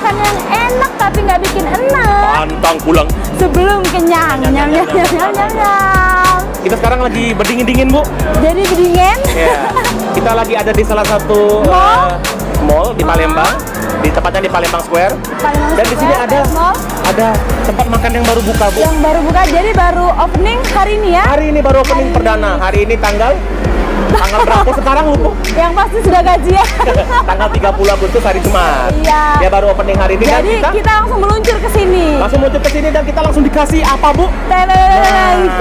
makan yang enak tapi nggak bikin enak. Pantang pulang. Sebelum kenyang. Nyam, nyam, nyam, nyam, nyam, nyam. Kita sekarang lagi berdingin-dingin, Bu. Jadi berdingin. Iya. Kita lagi ada di salah satu mall di Palembang. Tepatnya di Palembang Square. Palembang Dan di sini Square, ada mall. tempat makan yang baru buka, Bu. Yang baru buka, jadi baru opening hari ini ya. Hari ini baru opening perdana. Hari ini tanggal berapa sekarang, Bu? Yang pasti sudah gajian. Tanggal 30 Agustus hari Jumat. Iya. Dia baru opening hari ini. Jadi dan kita langsung meluncur ke sini. langsung muncul ke sini dan kita langsung dikasih apa, Bu? Tadadadadad.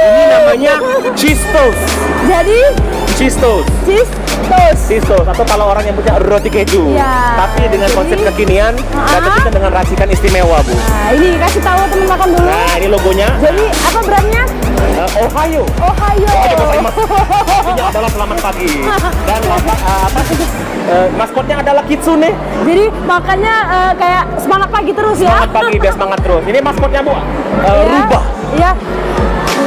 Ini namanya cheese toast. Jadi Cheese toast. cheese toast. Cheese toast atau kalau orang yang punya roti keju. Iya. Tapi dengan konsep Jadi, kekinian dan tentunya dengan racikan istimewa, Bu. Nah, ini kasih tahu teman makan dulu. Nah, ini logonya. Jadi apa brandnya? Ohio. Ohio. Ini adalah selamat pagi. Dan maskotnya adalah kitsune. Jadi makannya kayak semangat pagi terus ya. Semangat pagi, biar semangat terus. Ini maskotnya, Bu. Iya. Rubah. Iya.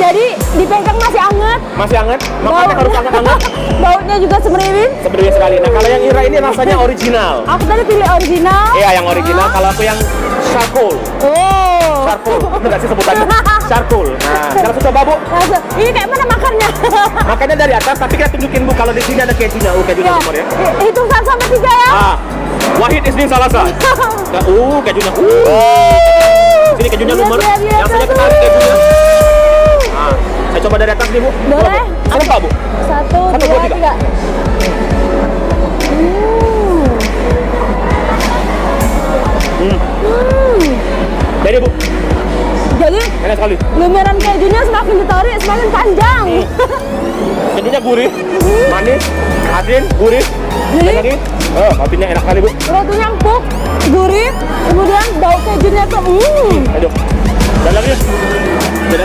Jadi dipegang masih anget. Masih hangat, makanya harus hangat-hangat. Bautnya juga semeriwing. Sebenarnya sekali. Nah, kalau yang Ira ini rasanya original. Aku tadi pilih original. Iya, yang original. Kalau aku yang charcoal. Oh. Charcoal. Bener nggak sih sebutannya? Charcoal. Nah, kita langsung coba, Bu. Ini kayak mana makannya? Makanya dari atas, tapi kita tunjukin, Bu, kalau di sini ada kejunya. Kejunya Ya. nomor ya. Hitung 1 sampai 3 ya. Ah, Wahid Isnin Salasa. Nah, kejunya. Sini kejunya Lihat, nomor. lihat, lihat, Yang saya lihat. kenal kejunya. Nah, saya coba dari atas nih, Bu. Boleh. Ada Pak, Bu? 1, 2, 3. Jadi, Bu. Jadi Enak sekali. lumeran kejunya semakin ditarik semakin panjang. Kejunya gurih, manis, asin, gurih. Jadi Lagi, kopinya enak sekali, Bu. rotinya empuk, gurih, kemudian bau kejunya tuh Ayo. Dan lagi. Jadi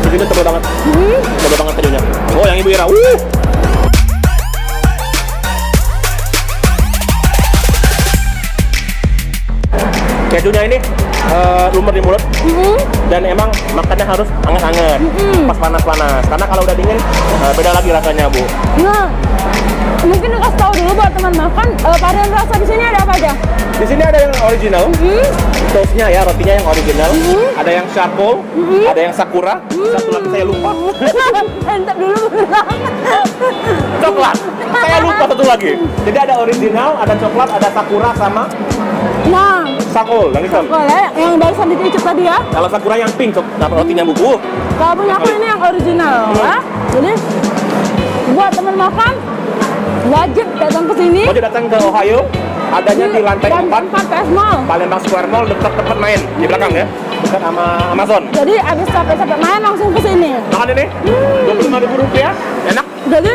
kejunya tebal banget. Tebal banget kejunya. Oh, yang Ibu Ira. Kejunya ini lumer di mulut dan emang makannya harus hangat-hangat, pas panas-panas. Karena kalau udah dingin beda lagi rasanya, Bu. Nah, mungkin dikasih tahu dulu buat teman makan varian rasa di sini ada apa aja? Di sini ada yang original, toastnya ya, rotinya yang original. Ada yang charcoal, ada yang sakura. Satu lagi saya lupa. Entar dulu. Coklat. Saya lupa satu lagi. Jadi ada original, ada coklat, ada sakura sama Nah, sakol yang hitam. boleh yang barusan dicicip tadi ya. Kalau sakura yang pink, dapat rotinya, Bu. Kalau punya aku ini yang original ya. Jadi buat teman makan wajib datang ke sini. Mau datang ke Ohio, adanya di lantai 4 PS Mall. Palembang Square Mall, dekat tempat main di belakang ya, dekat sama Amazon. Jadi abis capek-capek main langsung ke sini. Makan ini, Rp25.000, enak. Jadi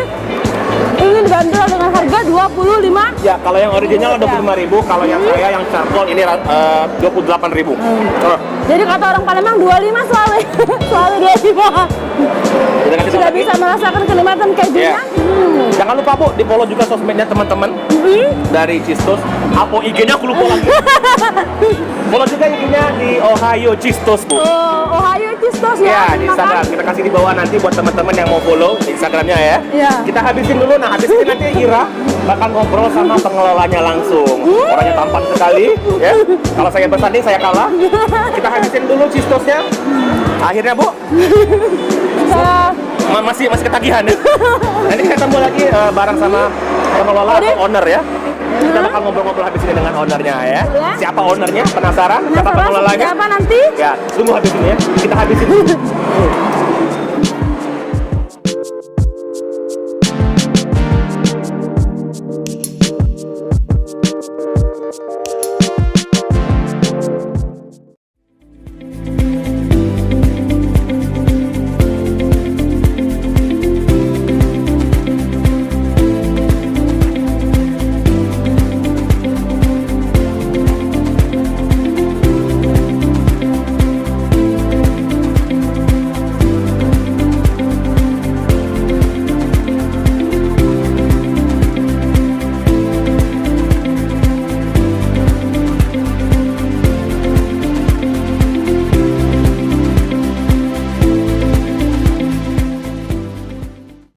ini dibanderol dengan harga 25. Ya, kalau yang original 25.000, kalau yang saya yang charcoal ini 28.000. Jadi kata orang Palembang 25 selalu. Selalu 25. Sudah bisa merasakan kenikmatan kejunya. Iya. Jangan lupa, Bu, di follow juga sosmednya teman-teman dari Cheese Toast. Apa IG-nya aku lupa lagi. Follow juga IG-nya di Ohio Cheese Toast, Bu. Ohio Cheese Toast Ya, ya. di Instagram. Kita kasih di bawah nanti buat teman-teman yang mau follow Instagramnya ya. Iya. Kita habisin dulu. Nah, habis ini nanti Ira bakal ngobrol sama pengelolanya langsung. Orangnya tampan sekali, ya. Kalau saya bersanding, saya kalah. Kita habisin dulu cheese toast-nya. Akhirnya, Bu, masih ketagihan ya. Nanti kita ketemu lagi bareng sama pengelola atau owner ya. Kita bakal ngobrol-ngobrol habis ini dengan ownernya ya. Siapa ownernya? Penasaran? Siapa pengelolanya? Siapa nanti? Ya, tunggu habis ini ya. Kita habisin dulu.